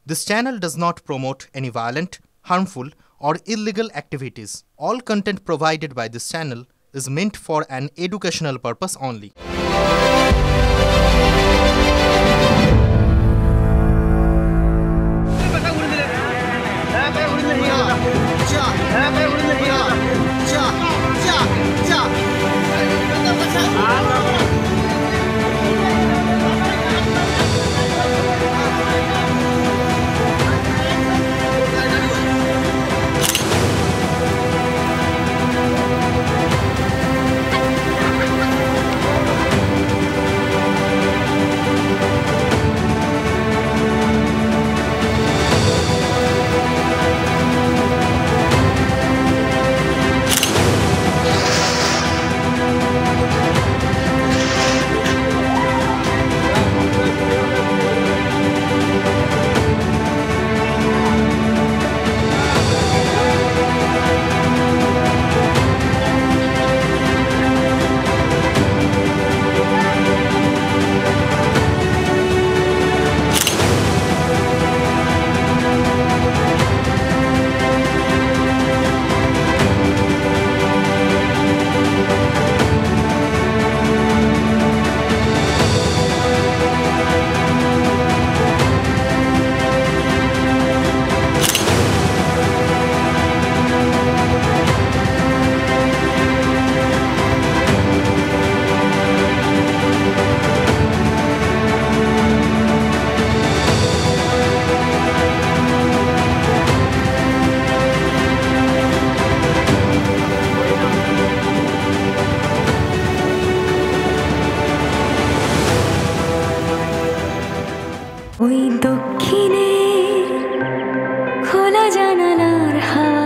This channel does not promote any violent, harmful, or illegal activities. All content provided by this channel is meant for an educational purpose only.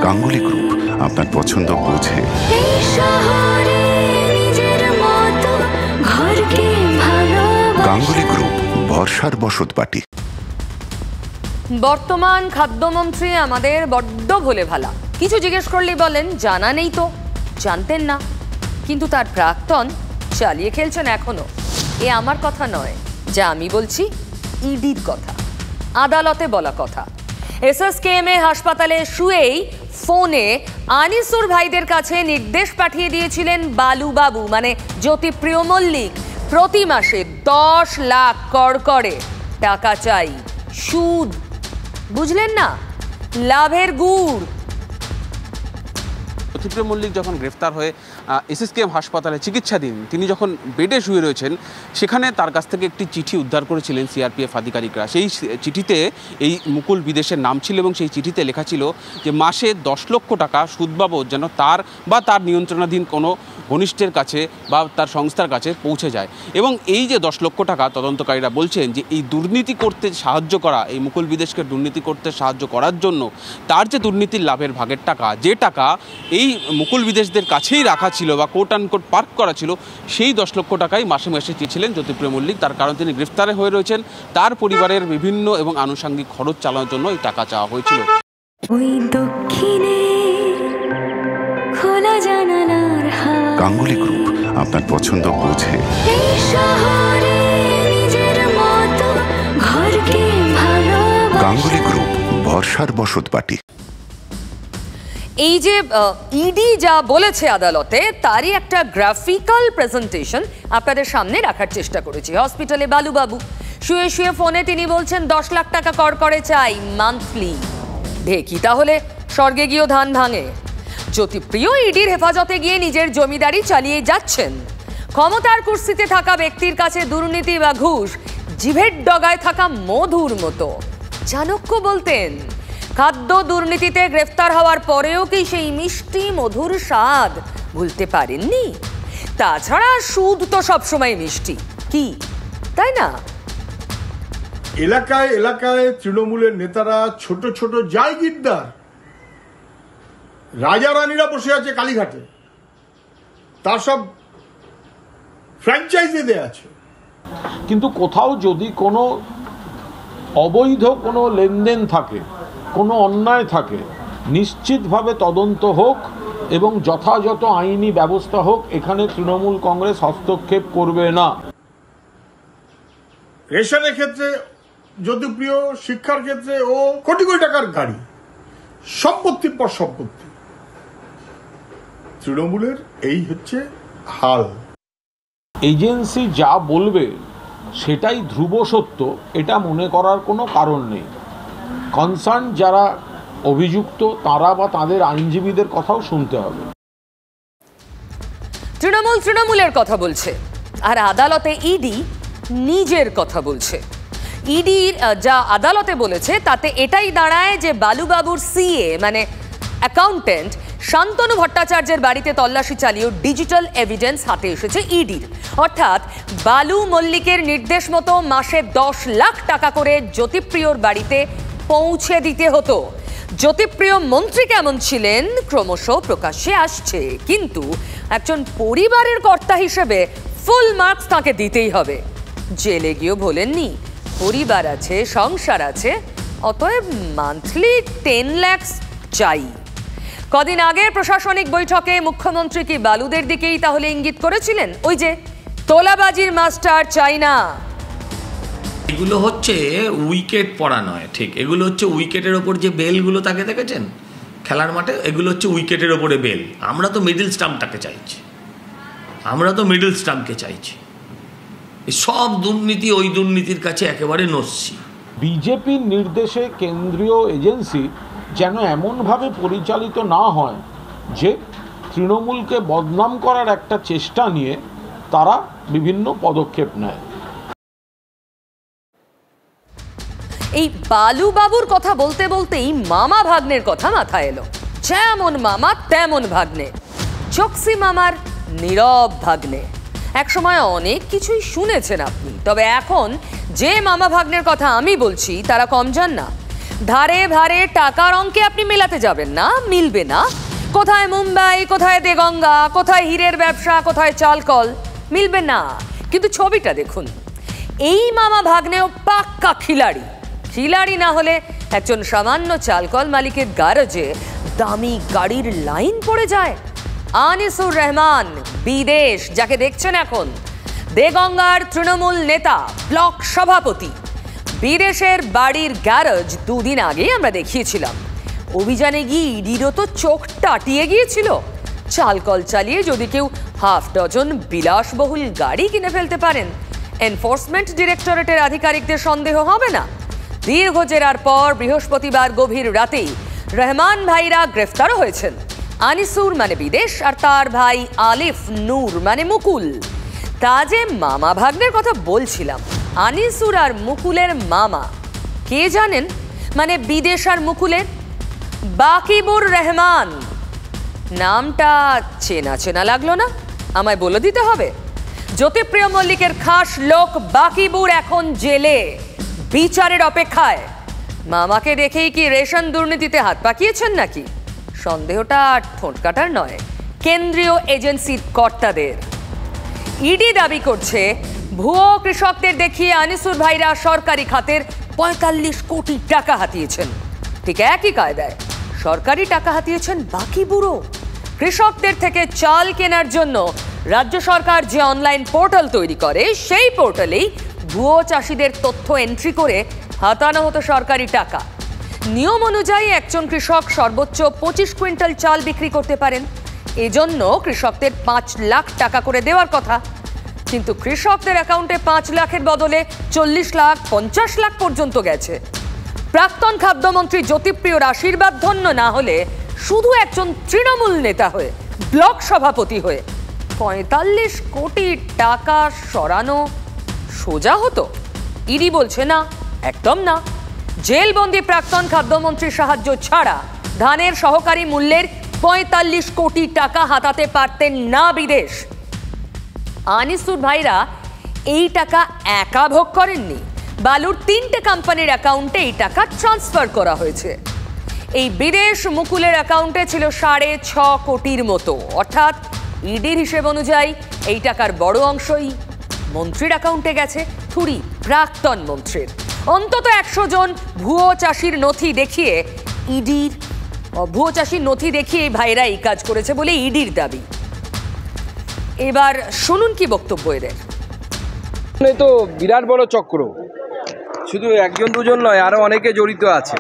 Ganguly group আপনার পছন্দ বোঝে। Ganguly group, ভরসার বসতবাটি। বর্তমান খাদ্যমন্ত্রী আমাদের বড্ড ভোলে ভালা। কিছু জিজ্ঞেস করলেই বলেন জানা নেই তো, জানতেন না। কিন্তু তার প্রাক্তন চালিয়ে খেলছেন এখনো। এ আমার কথা নয়, যা আমি বলছি ইডির কথা, আদালতে বলা কথা। এসএসকেএমএ হাসপাতালে শুয়েই ফোনে আনিসুর ভাইদের কাছে নির্দেশ পাঠিয়ে দিয়েছিলেন বালুবাবু, মানে জ্যোতিপ্রিয় মল্লিক, প্রতি মাসে 10 লাখ করে টাকা চাই, সুদ। বুঝলেন না? লাভের গুড়। জ্যোতিপ্রিয় মল্লিক যখন গ্রেফতার হয়ে এসএসকেএম হাসপাতালে চিকিৎসাধীন, তিনি যখন বেডে শুয়ে রয়েছেন, সেখানে তার কাছ থেকে একটি চিঠি উদ্ধার করেছিলেন সিআরপিএফ আধিকারিকরা। সেই চিঠিতে এই মুকুল বিদেশের নাম ছিল এবং সেই চিঠিতে লেখা ছিল যে মাসে 10 লক্ষ টাকা সুদ বাবদ যেন তার বা তার নিয়ন্ত্রণাধীন কোনো ঘনিষ্ঠের কাছে বা তার সংস্থার কাছে পৌঁছে যায়। এবং এই যে 10 লক্ষ টাকা, তদন্তকারীরা বলছেন যে এই দুর্নীতি করতে সাহায্য করা, এই মুকুল বিদেশকে দুর্নীতি করতে সাহায্য করার জন্য তার যে দুর্নীতির লাভের ভাগের টাকা, যে টাকা এই মুকুল বিদেশদের কাছেই রাখা ছিল বা কোট অ্যান্ড কোট পার্ক করা ছিল, সেই 10 লক্ষ টাকাই মাসে মাসে চেয়েছিলেন জ্যোতিপ্রিয় মল্লিক। তার কারণ তিনি গ্রেফতারে হয়ে রয়েছেন, তার পরিবারের বিভিন্ন এবং আনুষঙ্গিক খরচ চালানোর জন্য এই টাকা চাওয়া হয়েছিল। গাঙ্গুলি গ্রুপ আপনার পছন্দ বোঝে। গাঙ্গুলি গ্রুপ, ভরসার বসতবাটি। এই যে ইডি যা বলেছে আদালতে, তারই একটা গ্রাফিক্যাল প্রেজেন্টেশন আপনাদের সামনে রাখার চেষ্টা করেছি। হসপিটালে বালুবাবু শুয়ে শুয়ে ফোনে তিনি বলছেন 10 লাখ টাকা করে চাই মান্থলি। ঢেকি তাহলে স্বর্গে গিয়েও ধান ভাঙে। জ্যোতিপ্রিয় ইডির হেফাজতে গিয়ে নিজের জমিদারি চালিয়ে যাচ্ছেন। ক্ষমতার কুর্সিতে থাকা ব্যক্তির কাছে দুর্নীতি বা ঘুষ জিভের ডগায় থাকা মধুর মতো। চাণক্য বলতেন, খাদ্য দুর্নীতিতে গ্রেফতার হওয়ার পরেও কি সেই মিষ্টি মধুর স্বাদ ভুলতে পারেননি? তাছাড়া সুদ তো সবসময় মিষ্টি, কি তাই না? এলাকায় এলাকায় তৃণমূলের নেতারা ছোট ছোট জায়গিরদার, রাজা রানীরা বসে আছে কালীঘাটে, তার সব ফ্র্যাঞ্চাইজি দেয়া আছে। কিন্তু কোথাও যদি কোনো অবৈধ কোনো লেনদেন থাকে, কোনো অন্যায় থাকে, নিশ্চিতভাবে তদন্ত হোক এবং যথাযথ আইনি ব্যবস্থা হোক। এখানে তৃণমূল কংগ্রেস হস্তক্ষেপ করবে না। রেশনের ক্ষেত্রে জ্যোতিপ্রিয় শিক্ষার ক্ষেত্রে ও কোটি কোটি টাকার গাড়ি, সম্পত্তির পর সম্পত্তি। তৃণমূলের এই হচ্ছে হাল। এজেন্সি যা বলবে সেটাই ধ্রুব সত্য, এটা মনে করার কোনো কারণ নেই। কনসার্ন যারা অভিযুক্ত তারা বা তাদের আইনজীবীদের কথাও শুনতে হবে। তৃণমূলের কথা বলছে, আর আদালতে ইডি নিজের কথা বলছে। ইডির যা আদালতে বলেছে তাতে এটাই দাঁড়ায় যে বালুবাবুর সিএ মানে অ্যাকাউন্টেন্ট শান্তনু ভট্টাচার্যের বাড়িতে তল্লাশি চালিয়েও ডিজিটাল এভিডেন্স হাতে এসেছে ইডির। অর্থাৎ বালু মল্লিকের নির্দেশ মতো মাসে 10 লাখ টাকা করে জ্যোতিপ্রিয়র বাড়িতে পৌঁছে দিতে হতো। জ্যোতিপ্রিয় মন্ত্রী কেমন ছিলেন ক্রমশ প্রকাশ্যে আসছে, কিন্তু একজন পরিবারের কর্তা হিসেবে ফুল মার্কস তাকে দিতেই হবে। জেলে গিয়েও বলেননি পরিবার আছে, সংসার আছে, অতএব মান্থলি 10 লাখ চাই। কদিন আগের প্রশাসনিক বৈঠকে মুখ্যমন্ত্রী কি বালুদের দিকেই তাহলে ইঙ্গিত করেছিলেন? ওই যে তোলাবাজির মাস্টার চাই না। এগুলো হচ্ছে উইকেট পড়া নয়, ঠিক, এগুলো হচ্ছে উইকেটের ওপর যে বেলগুলো তাকে দেখেছেন খেলার মাঠে, এগুলো হচ্ছে উইকেটের ওপরে বেল। আমরা তো মিডল স্টাম্পটাকে চাইছি, আমরা তো মিডল স্টাম্পকে চাইছি। সব দুর্নীতি ওই দুর্নীতির কাছে একেবারে নস্যি। বিজেপির নির্দেশে কেন্দ্রীয় এজেন্সি যেন এমনভাবে পরিচালিত না হয় যে তৃণমূলকে বদনাম করার একটা চেষ্টা নিয়ে তারা বিভিন্ন পদক্ষেপ নেয়। এই বালুবাবুর কথা বলতে বলতেই মামা ভাগ্নের কথা মাথায় এলো। যেমন মামা তেমন ভাগ্নে, চোকসি মামার নীরব ভাগ্নে। একসময় অনেক কিছুই শুনেছেন আপনি, তবে এখন যে মামা ভাগ্নের কথা আমি বলছি তারা কম যান না। ধারে ধারে টাকার অঙ্কে আপনি মেলাতে যাবেন না, মিলবে না। কোথায় মুম্বাই, কোথায় দেগঙ্গা, কোথায় হীরের ব্যবসা, কোথায় চালকল, মিলবে না। কিন্তু ছবিটা দেখুন, এই মামা ভাগ্নেও পাক্কা খিলাড়ি। খিলাড়ি না হলে একজন সামান্য চালকল মালিকের গ্যারেজে দামি গাড়ির লাইন পড়ে যায়। আনিসুর রহমান বিদেশ, যাকে দেখছেন এখন, দেগঙ্গার তৃণমূল নেতা, ব্লক সভাপতি, বিদেশের বাড়ির গ্যারেজ 2 দিন আগে আমরা দেখিয়েছিলাম। অভিযানে গিয়ে ইডিরও তো চোখ টাটিয়ে গিয়েছিল। চালকল চালিয়ে যদি কেউ 1/2 ডজন বিলাসবহুল গাড়ি কিনে ফেলতে পারেন, এনফোর্সমেন্ট ডিরেক্টরেটের আধিকারিকদের সন্দেহ হবে না। দীর্ঘ জেরার পর বৃহস্পতিবার গভীর রাতেই রহমান ভাইরা গ্রেফতারও হয়েছেন। আনিসুর মানে বিদেশ, আর তার ভাই আলিফ নূর মানে মুকুল। তা যে মামা ভাগ্নের কথা বলছিলাম, আনিসুর আর মুকুলের মামা কে জানেন? মানে বিদেশ আর মুকুলের বাকিবুর রহমান। নামটা চেনা চেনা লাগলো না? আমায় বলে দিতে হবে। জ্যোতিপ্রিয় মল্লিকের খাস লোক বাকিবুর এখন জেলে, বিচারের অপেক্ষায়। মামাকে দেখেই কি রেশন দুর্নীতিতে হাত পাকিয়েছেন নাকি? সন্দেহটা ঠোঁট কাটার নয়, কেন্দ্রীয় এজেন্সির কর্তাদের। ইডি দাবি করছে ভুয়ো কৃষকদের দেখিয়ে আনিসুর ভাইরা সরকারি খাতের 45 কোটি টাকা হাতিয়েছেন। ঠিক একই কায়দায় সরকারি টাকা হাতিয়েছেন বাকিবুরও। কৃষকদের থেকে চাল কেনার জন্য রাজ্য সরকার যে অনলাইন পোর্টাল তৈরি করে, সেই পোর্টালেই ভুয়ো চাষিদের তথ্য এন্ট্রি করে হাতানো হতো সরকারি টাকা। নিয়ম অনুযায়ী একজন কৃষক সর্বোচ্চ 25 কুইন্টাল চাল বিক্রি করতে পারেন। এজন্য কৃষকদের 5 লাখ টাকা করে দেওয়ার কথা, কিন্তু কৃষকদের অ্যাকাউন্টে 5 লাখের বদলে 40 লাখ 50 লাখ পর্যন্ত গেছে। প্রাক্তন খাদ্যমন্ত্রী জ্যোতিপ্রিয়র আশীর্বাদ ধন্য না হলে শুধু একজন তৃণমূল নেতা হয়ে, ব্লক সভাপতি হয়ে 45 কোটি টাকা সরানো সোজা হতো? ইডি বলছে না, একদম না। জেলবন্দি প্রাক্তন খাদ্যমন্ত্রীর সাহায্য ছাড়া ধানের সহকারী মূল্যের 45 কোটি টাকা হাতাতে পারতেন না বিদেশ। আনিসুর ভাইরা এই টাকা একা ভোগ করেননি, বালুর 3টে কোম্পানির অ্যাকাউন্টে এই টাকা ট্রান্সফার করা হয়েছে। এই বিদেশ মুকুলের অ্যাকাউন্টে ছিল 6.5 কোটির মতো। অর্থাৎ ইডির হিসেব অনুযায়ী এই টাকার বড় অংশই মন্ত্রীর অ্যাকাউন্টে গেছে, থুড়ি প্রাক্তন মন্ত্রীর। অন্তত 100 জন ভুয়ো চাষির নথি দেখিয়ে এই ভাইরা এই কাজ করেছে বলে ইডির দাবি। এবার শুনুন কি বক্তব্য এদের। তো বিরাট বড় চক্র, শুধু একজন দুজন নয়, আরও অনেকে জড়িত আছে।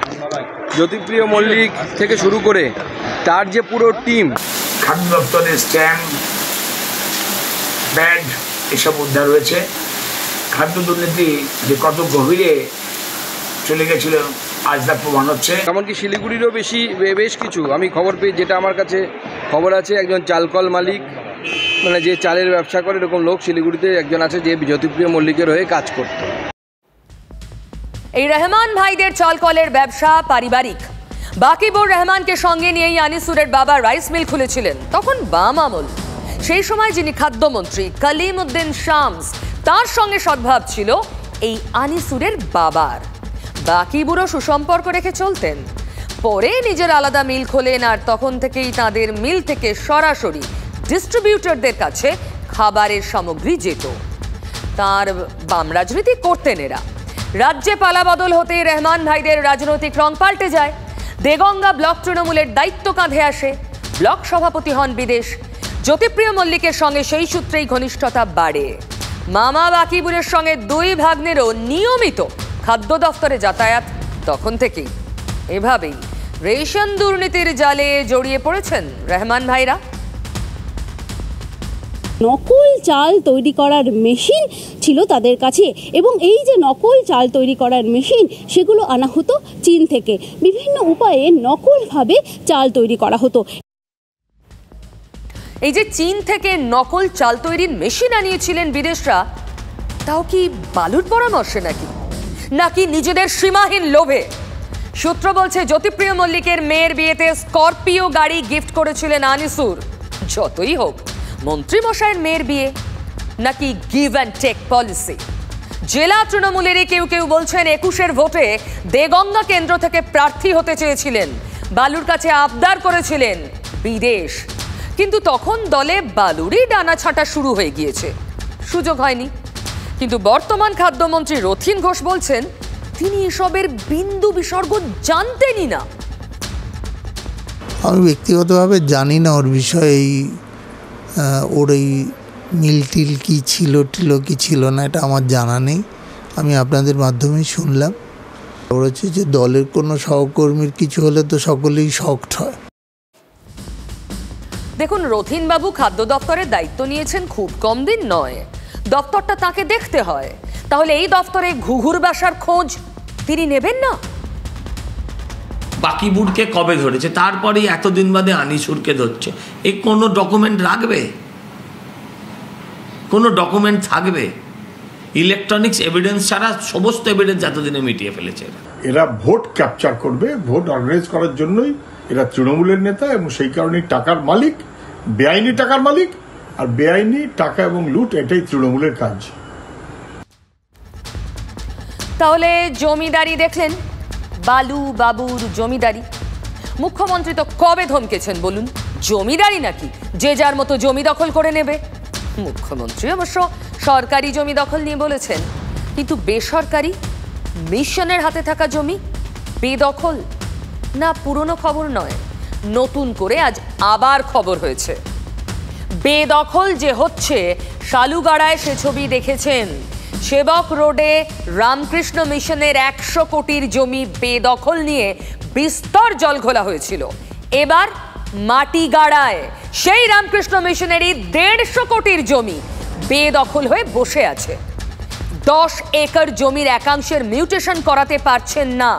জ্যোতিপ্রিয় মল্লিক থেকে শুরু করে তার যে পুরো টিম। খাদ্য দপ্তরের স্ট্যাম্প, ব্যাগ এসব উদ্ধার হয়েছে। খাদ্য দুর্নীতি যে কত গভীরে চলে গেছিল আজ তা প্রমাণ হচ্ছে। এমনকি শিলিগুড়িরও বেশ কিছু আমি খবর পেয়ে, যেটা আমার কাছে খবর আছে, একজন চালকল মালিক, মানে যে চালের ব্যবসা করে এরকম লোক শিলিগুড়িতে একজন আছে যে জ্যোতিপ্রিয় মল্লিকের হয়ে কাজ করত। এই রহমান ভাইদের চালকলের ব্যবসা পারিবারিক। বাকিবুর রহমানকে সঙ্গে নিয়েই আনিসুরের বাবা রাইস মিল খুলেছিলেন, তখন বাম আমল। সেই সময় যিনি খাদ্যমন্ত্রী কলিম উদ্দিন শামস, তার সঙ্গে সদ্ভাব ছিল এই আনিসুরের বাবার। বাকিবুরও সুসম্পর্ক রেখে চলতেন। পরে নিজের আলাদা মিল খোলেন, আর তখন থেকেই তাদের মিল থেকে সরাসরি ডিস্ট্রিবিউটরদের কাছে খাবারের সামগ্রী যেত। তার বাম রাজনীতি করতেন এরা। রাজ্যে পালাবদল হতে রহমান ভাইদের রাজনৈতিক রং পাল্টে যায়। দেগঙ্গা ব্লক তৃণমূলের দায়িত্ব কাঁধে আসে। ব্লক সভাপতি হন বিদেশ। জ্যোতিপ্রিয় মল্লিকের সঙ্গে সেই সূত্রেই ঘনিষ্ঠতা বাড়ে। মামা বাকিবুরের সঙ্গে দুই ভাগ্নেরও নিয়মিত খাদ্য দফতরে যাতায়াত তখন থেকেই। এভাবেই রেশন দুর্নীতির জালে জড়িয়ে পড়েছেন রহমান ভাইরা। নকল চাল তৈরি করার মেশিন ছিল তাদের কাছে, এবং এই যে নকল চাল তৈরি করার মেশিন, সেগুলো আনা হতো চীন থেকে। বিভিন্ন উপায়ে নকলভাবে চাল তৈরি করা হতো। এই যে চীন থেকে নকল চাল তৈরির মেশিন আনিয়েছিলেন বিদেশরা, তাও কি বালুর পরামর্শে নাকি নিজেদের সীমাহীন লোভে? সূত্র বলছে জ্যোতিপ্রিয় মল্লিকের মেয়ের বিয়েতে স্করপিও গাড়ি গিফট করেছিলেন আনিসুর। যতই হোক, মন্ত্রী মশাইয়ের মেয়ের বিয়ে নাকি গিভ অ্যান্ড টেক পলিসি। জেলা তৃণমূলেরই কেউ কেউ বলছেন 21-এর ভোটে দেগঙ্গা কেন্দ্র থেকে প্রার্থী হতে চেয়েছিলেন, বালুর কাছে আবদার করেছিলেন বিদেশ। কিন্তু তখন দলে বালুরই ডানা ছাঁটা শুরু হয়ে গিয়েছে, সুযোগ হয়নি। কিন্তু বর্তমান খাদ্যমন্ত্রী রথীন ঘোষ বলছেন তিনি এসবের বিন্দু বিসর্গ জানতেনই না। আমি ব্যক্তিগতভাবে জানি না ওর বিষয়ে, ওর এই মিল টিল কী ছিল কি ছিল না এটা আমার জানা নেই। আমি আপনাদের মাধ্যমেই শুনলাম। ওর হচ্ছে যে দলের কোনো সহকর্মীর কিছু হলে তো সকলেই শকড হয়। দেখুন, রথীন বাবু খাদ্য দপ্তরের দায়িত্ব নিয়েছেন খুব কম দিন নয়। দপ্তরটা তাকে দেখতে হয়। তাহলে এই দপ্তরে ঘুঘুর বাসার খোঁজ তিনি নেবেন না? বাকিবুরকে কবে ধরেছে, তারপরেই এতদিন বাদে আনিসুরকে ধরছে। এই কোনো ডকুমেন্ট রাখবে? কোনো ডকুমেন্ট থাকবে? ইলেকট্রনিক্স এভিডেন্স ছাড়া সমস্ত এভিডেন্স এতদিনে মিটিয়ে ফেলেছে। এরা ভোট ক্যাপচার করবে, ভোট অর্গানাইজ করার জন্যই এরা তৃণমূলের নেতা, এবং সেই কারণেই টাকার মালিক, বেআইনি টাকার মালিক। আর বেআইনি টাকা এবং লুট, এটাই তৃণমূলের কাজ। তাহলে জমিদারি দেখলেন, বালু বাবুর জমিদারি। মুখ্যমন্ত্রী তো কবে ধমকেছেন বলুন, জমিদারি নাকি যে যার মতো জমি দখল করে নেবে। মুখ্যমন্ত্রী অবশ্য সরকারি জমি দখল নিয়ে বলেছেন, কিন্তু বেসরকারি মিশনের হাতে থাকা জমি বেদখল না পুরনো খবর নয়, নতুন করে আজ আবার খবর হয়েছে। বেদখল যে হচ্ছে শালুগাড়ায়, সে ছবি দেখেছেন। সেবক রোডে রামকৃষ্ণ মিশনের 100 কোটির জমি বেদখল নিয়ে বিস্তর জল ঘোলা হয়েছিল। এবার মাটিগাড়ায় সেই রামকৃষ্ণ মিশনেরই 150 কোটির জমি বেদখল হয়ে বসে আছে। 10 একর জমির একাংশের মিউটেশন করাতে পারছেন না,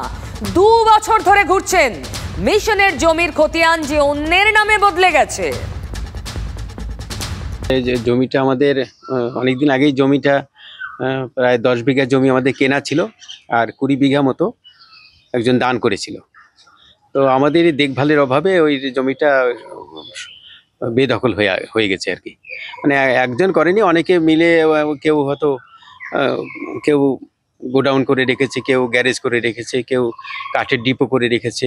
2 বছর ধরে ঘুরছেন। মিশনের জমির খতিয়ান যে অন্যের নামে বদলে গেছে। এই যে জমিটা আমাদের অনেকদিন আগেই জমিটা প্রায় 10 বিঘা জমি আমাদের কেনা ছিল, আর 20 বিঘা মতো একজন দান করেছিল। তো আমাদের দেখভালের অভাবে ওই জমিটা বেদখল হয়ে গেছে আর কি। মানে একজন করেনি, অনেকে মিলে, কেউ হয়তো কেউ গোডাউন করে রেখেছে, কেউ গ্যারেজ করে রেখেছে, কেউ কাঠের ডিপো করে রেখেছে।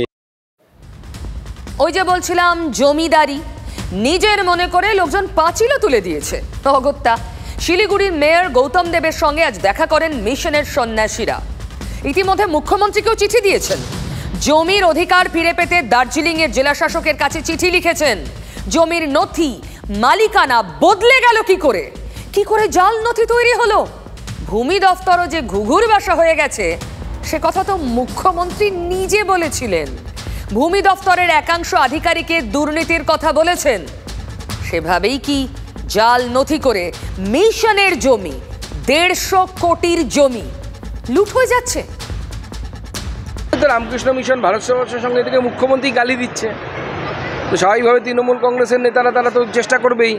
ওই যে বলছিলাম জমিদারি, নিজের মনে করে লোকজন পাঁচিলও তুলে দিয়েছে। অগত্যা শিলিগুড়ির মেয়র গৌতম দেবের সঙ্গে আজ দেখা করেন মিশনের সন্ন্যাসীরা। ইতিমধ্যে মুখ্যমন্ত্রীকেও চিঠি দিয়েছেন। জমির অধিকার ফিরে পেতে দার্জিলিংয়ের জেলা শাসকের কাছে চিঠি লিখেছেন। জমির নথি মালিকানা বদলে গেল কি করে জাল নথি তৈরি হলো? ভূমি দফতরও যে ঘুঘুর বাসা হয়ে গেছে সে কথা তো মুখ্যমন্ত্রী নিজে বলেছিলেন। ভূমি দফতরের একাংশ আধিকারিকের দুর্নীতির কথা বলেছেন। সেভাবেই কি জাল নথি করে মিশনের জমি 150 কোটির জমি লুট হয়ে যাচ্ছে? রামকৃষ্ণ মিশন ভারত সেবাশ্রমের সঙ্গে থেকে মুখ্যমন্ত্রী গালি দিচ্ছে, তো স্বাভাবিকভাবে তৃণমূল কংগ্রেসের নেতারা তারা তো চেষ্টা করবেই।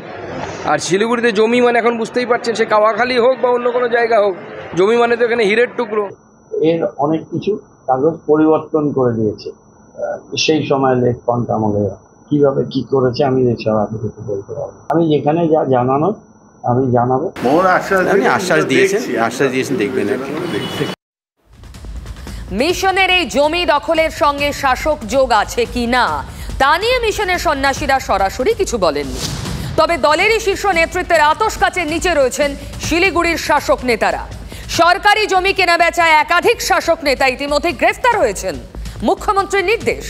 আর শিলিগুড়িতে জমি মানে এখন বুঝতেই পারছেন, সে কাওয়াখালী হোক বা অন্য কোনো জায়গা হোক, জমি মানে তো এখানে হীরের টুকরো। এর অনেক কিছু কাগজ পরিবর্তন করে দিয়েছে সেই সময় লেট ফন্ট আমলে। কিভাবে কি করেছে আমি এসব আপনাকে বলতে পারবো। আমি যেখানে যা জানানো আমি জানাবো। আশ্বাস দিয়েছেন দেখবেন। মিশনের এই জমি দখলের সঙ্গে শাসক যোগ আছে কি না তা নিয়ে মিশনের সন্ন্যাসীরা সরাসরি কিছু বলেননি। তবে দলেরই শীর্ষ নেতৃত্বের আতশ কাচের নিচে রয়েছেন শিলিগুড়ির শাসক নেতারা। সরকারি জমি কেনা বেচায় একাধিক শাসক নেতা ইতিমধ্যে গ্রেফতার হয়েছেন। মুখ্যমন্ত্রীর নির্দেশ,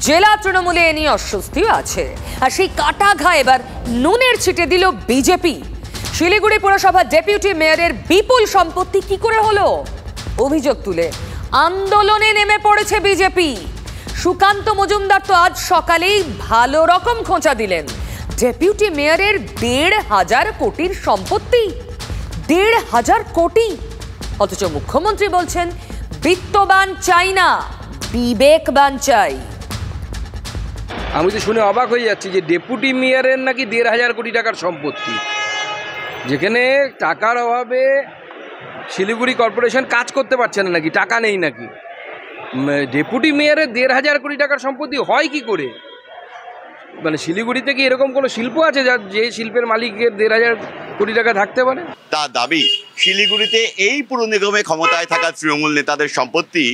জেলা তৃণমূলে এ নিয়ে অস্বস্তিও আছে। আর সেই কাটা ঘা এবার নুনের ছিটে দিল বিজেপি। শিলিগুড়ি পুরসভার ডেপুটি মেয়রের বিপুল সম্পত্তি কি করে হলো অভিযোগ তুলে আন্দোলনে নেমে পড়েছে বিজেপি। সুকান্ত মজুমদার তো আজ সকালেই ভালো রকম খোঁচা দিলেন। ডেপুটি মেয়রের 1,500 কোটির সম্পত্তি, 1,500 কোটি। অথচ মুখ্যমন্ত্রী বলছেন বিত্তবান চাই না, বিবেকবান চাই। আমি তো শুনে অবাক হয়ে যাচ্ছি যে ডেপুটি মেয়রের নাকি 1,500 কোটি টাকার সম্পত্তি, যেখানে টাকার অভাবে শিলিগুড়ি কর্পোরেশন কাজ করতে পারছে না নাকি, টাকা নেই নাকি। ডেপুটি মেয়রের 1,500 কোটি টাকার সম্পত্তি হয় কি করে? মানে শিলিগুড়িতে কি এরকম কোনো শিল্প আছে যে শিল্পের মালিকের 1,500 কোটি টাকা থাকতে পারে? তার দাবি, শিলিগুড়িতে এই পুর নিগমে ক্ষমতায় থাকা তৃণমূল নেতাদের সম্পত্তি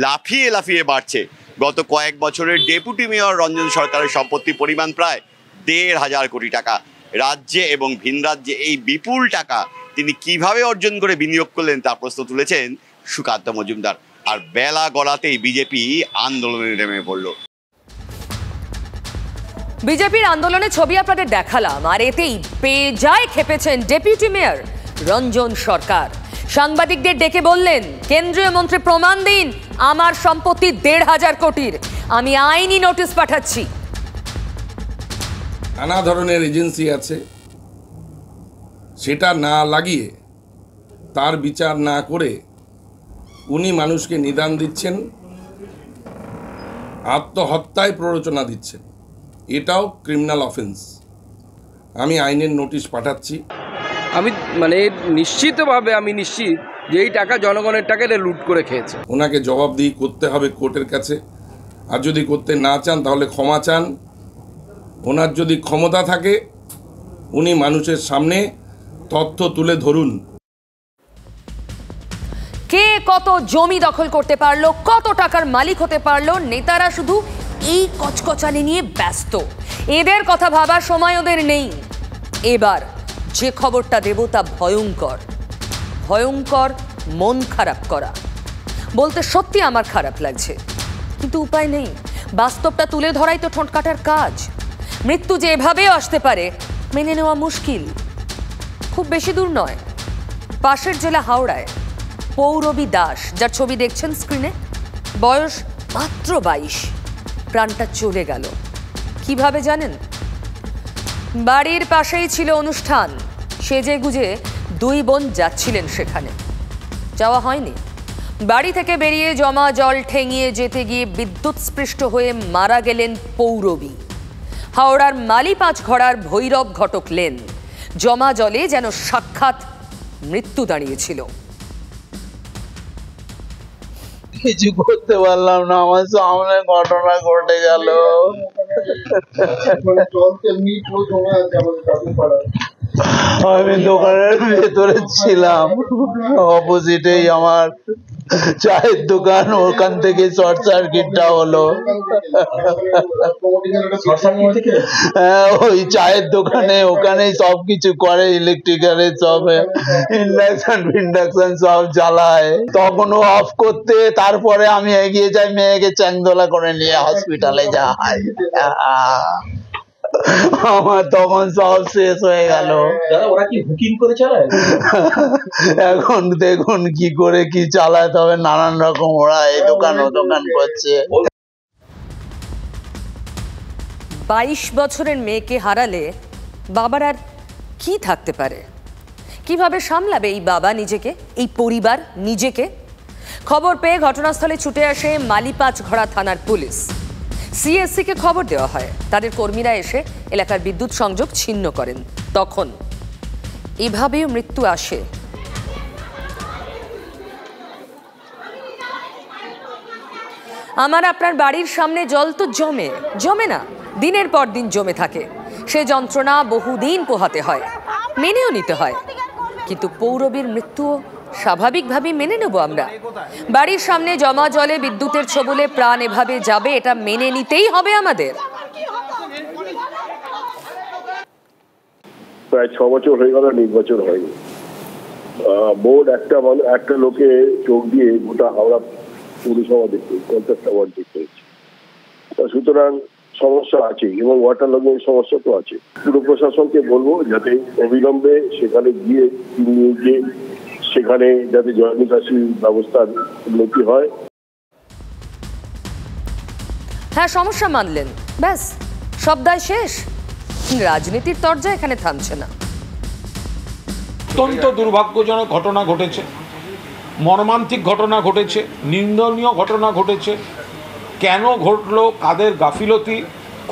লাফিয়ে লাফিয়ে বাড়ছে। গত কয়েক বছরের ডেপুটি মেয়র রঞ্জন সরকারের সম্পত্তির পরিমাণ প্রায় 1,500 কোটি টাকা। রাজ্যে এবং ভিন রাজ্যে এই বিপুল টাকা তিনি কিভাবে অর্জন করে বিনিয়োগ করলেন তা প্রশ্ন তুলেছেন সুকান্ত মজুমদার। আর বেলা গড়াতেই বিজেপি আন্দোলনে নেমে পড়ল। বিজেপির আন্দোলনের ছবি আপনাদের দেখালাম, আর এতেই বেজায় খেপেছেন ডেপুটি মেয়র রঞ্জন সরকার। সাংবাদিকদের ডেকে বললেন, কেন্দ্রীয় মন্ত্রী প্রমাণ দিন আমার সম্পত্তি 1,500 কোটির, আমি আইনি নোটিশ পাঠাচ্ছি। নানা ধরনের এজেন্সি আছে, সেটা না লাগিয়ে তার বিচার না করে উনি মানুষকে নিদান দিচ্ছেন, আত্মহত্যায় প্ররোচনা দিচ্ছেন। এটাও ক্রিমিনাল অফেন্স। আমি আইনের নোটিশ পাঠাচ্ছি। আমি মানে নিশ্চিতভাবে আমি নিশ্চিত যে এই টাকা জনগণের টাকা এটা লুট করে খেয়েছে। ওনাকে জবাবদিহি করতে হবে কোর্টের কাছে। আর যদি করতে না চান তাহলে ক্ষমা চান। ওনার যদি ক্ষমতা থাকে উনি মানুষের সামনে তথ্য তুলে ধরুন। কে কত জমি দখল করতে পারলো, কত টাকার মালিক হতে পারলো, নেতারা শুধু এই কচকচানি নিয়ে ব্যস্ত। এদের কথা ভাবার সময় ওদের নেই। এবার যে খবরটা দেব তা ভয়ঙ্কর, ভয়ঙ্কর, মন খারাপ করা। বলতে সত্যি আমার খারাপ লাগছে, কিন্তু উপায় নেই। বাস্তবটা তুলে ধরাই তো ঠোঁট কাটার কাজ। মৃত্যু যে এভাবেও আসতে পারে মেনে নেওয়া মুশকিল। খুব বেশি দূর নয়, পাশের জেলা হাওড়ায় পৌরবী দাস, যার ছবি দেখছেন স্ক্রিনে, বয়স মাত্র 22, প্রাণটা চলে গেল। কিভাবে জানেন? বাড়ির পাশেই ছিল অনুষ্ঠান, সেজে গুজে 2 বোন যাচ্ছিলেন সেখানে। যাওয়া হয়নি। বাড়ি থেকে বেরিয়ে জমা জল ঠেঙিয়ে যেতে গিয়ে বিদ্যুৎস্পৃষ্ট হয়ে মারা গেলেন পৌরবী। হাওড়ার মালিপাঁচঘড়ার ভৈরব ঘটক লেন। জমা জলে যেন সাক্ষাৎ মৃত্যু দাঁড়িয়েছিল। কিছু করতে পারলাম না, আমার সামনে ঘটনা ঘটে গেল। আমি দোকানের ভেতরে ছিলাম, অপোজিটেই আমার চায়ের দোকান, ওখান থেকে শর্ট সার্কিটটা হলো। হ্যাঁ, ওই চায়ের দোকানে ওখানেই সবকিছু করে, ইলেকট্রিক্যালের সব ইন্ডাকশন সব জ্বালায়। তখন ও অফ করতে, তারপরে আমি এগিয়ে যাই, মেয়েকে চ্যাংদোলা করে নিয়ে হসপিটালে যাই। আমার তখন সব শেষ হয়ে গেল। ওরা কি বুকিং করে চালায়? এখন দেখুন কি করে কি চালায়, তবে নানান রকম ওরা এই দোকান ও দোকান করছে। 22 বছরের মেয়েকে হারালে বাবার আর কি থাকতে পারে? কিভাবে সামলাবে এই বাবা নিজেকে, এই পরিবার নিজেকে? খবর পেয়ে ঘটনাস্থলে ছুটে আসে মালিপাচঘড়া থানার পুলিশ। সিএসসিকে খবর দেওয়া হয়, তাদের কর্মীরা এসে এলাকার বিদ্যুৎ সংযোগ ছিন্ন করেন। তখন এভাবেও মৃত্যু আসে। আমার আপনার বাড়ির সামনে জল তো জমে না, দিনের পর দিন জমে থাকে। সে যন্ত্রণা বহুদিন পোহাতে হয়, মেনেও নিতে হয়। কিন্তু পৌরবীর মৃত্যুও স্বাভাবিকভাবেই মেনে নেব আমরা। বাড়ির সামনে জমা জলে বিদ্যুতের ছোবলে প্রাণ এভাবে যাবে, এটা মেনে নিতেই হবে আমাদের। প্রায় 6 বছর হয়ে গেল নির্বাচন হয়নি। বোর্ড একটা লোকে চোখ দিয়ে গোটা হাওড়া পৌরসভা দেখতে 50টা ওয়ার্ড দেখতে হচ্ছে। সুতরাং সমস্যা আছে এবং ওয়াটার লগিং সমস্যা তো আছে। পুরো প্রশাসনকে বলবো যাতে অবিলম্বে সেখানে গিয়ে সেখানে যাতে জল নিকাশি ব্যবস্থার উন্নতি হয়। হ্যাঁ, সমস্যা মানলেন, ব্যাস সব দায় শেষ। রাজনীতির তরজা এখানে থামছে না। অত্যন্ত দুর্ভাগ্যজনক ঘটনা ঘটেছে, মর্মান্তিক ঘটনা ঘটেছে, নিন্দনীয় ঘটনা ঘটেছে। কেন ঘটলো, কাদের গাফিলতি,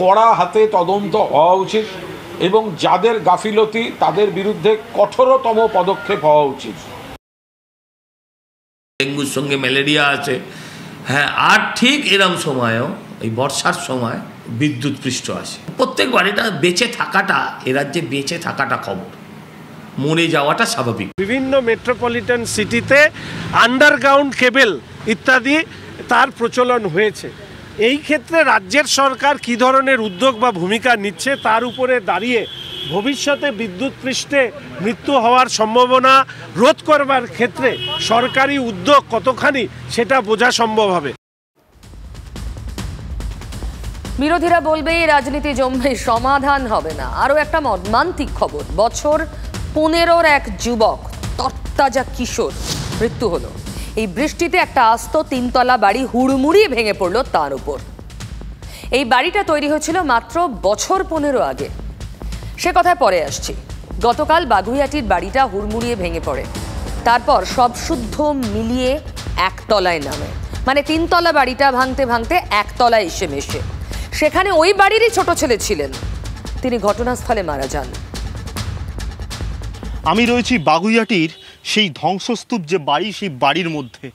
কড়া হাতে তদন্ত হওয়া উচিত এবং যাদের গাফিলতি তাদের বিরুদ্ধে কঠোরতম পদক্ষেপ হওয়া উচিত। ডেঙ্গুর সঙ্গে ম্যালেরিয়া আছে। হ্যাঁ, আর ঠিক এরম সময়ও এই বর্ষার সময় বিদ্যুৎ পৃষ্ঠ আসে। প্রত্যেক বাড়িটা বেঁচে থাকাটা, এ রাজ্যে বেঁচে থাকাটা খবর, মরে যাওয়াটা স্বাভাবিক। বিভিন্ন মেট্রোপলিটন সিটিতে আন্ডারগ্রাউন্ড কেবল ইত্যাদি তার প্রচলন হয়েছে। এই ক্ষেত্রে রাজ্যের সরকার কী ধরনের উদ্যোগ বা ভূমিকা নিচ্ছে তার উপরে দাঁড়িয়ে ভবিষ্যতে বিদ্যুৎ পৃষ্ঠে মৃত্যু হওয়ার সম্ভাবনা রোধ করবার ক্ষেত্রে সরকারি উদ্যোগ কতখানি সেটা বোঝা সম্ভব হবে। বিরোধীরা বলবে রাজনীতি জমবে, সমাধান হবে না। আরও একটা মর্মান্তিক খবর, বছর 15-র এক যুবক, তরতাজা কিশোর, মৃত্যু হলো। এই বৃষ্টিতে একটা আস্ত 3তলা বাড়ি হুড়মুড়িয়ে ভেঙে পড়লো তার উপর। এই বাড়িটা তৈরি হয়েছিল মাত্র বছর 15 আগে। সে কথায় পরে আসছি। গতকাল বাগুইয়াটির বাড়িটা হুড়মুড়িয়ে ভেঙে পড়ে, তারপর সব শুদ্ধ মিলিয়ে একতলায় নামে। মানে 3তলা বাড়িটা ভাঙতে ভাঙতে একতলায় এসে মেশে। সেখানে ওই বাড়িরই ছোট ছেলে ছিলেন, তিনি ঘটনাস্থলে মারা যান। আমি রয়েছি বাগুইয়াটির সেই ধ্বংসস্তূপ যে বাড়ি, সেই বাড়ির মধ্যে।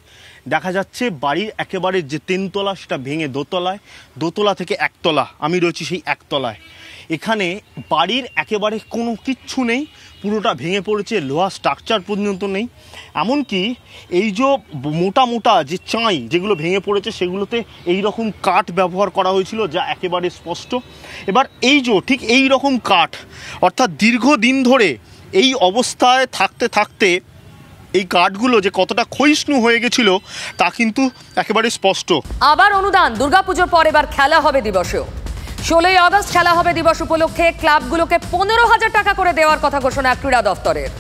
দেখা যাচ্ছে বাড়ির একেবারে যে 3তলা সেটা ভেঙে দোতলায়, দোতলা থেকে একতলা। আমি রয়েছি সেই একতলায়। এখানে বাড়ির একেবারে কোনো কিচ্ছু নেই, পুরোটা ভেঙে পড়েছে, লোহা স্ট্রাকচার পর্যন্ত নেই। এমনকি এই যে মোটা মোটা যে চাঁই যেগুলো ভেঙে পড়েছে সেগুলোতে এই রকম কাঠ ব্যবহার করা হয়েছিল, যা একেবারে স্পষ্ট। এবার এই যে ঠিক এই রকম কাঠ, অর্থাৎ দীর্ঘদিন ধরে এই অবস্থায় থাকতে থাকতে এই কাঠগুলো যে কতটা ক্ষয়িষ্ণু হয়ে গেছিল তা কিন্তু একেবারে স্পষ্ট। আবার অনুদান, দুর্গাপুজোর পর এবার খেলা হবে দিবসেও। 16ই আগস্ট খেলা হবে দিবস উপলক্ষে ক্লাবগুলোকে 15,000 টাকা করে দেওয়ার কথা ঘোষণা ক্রীড়া দফতরের।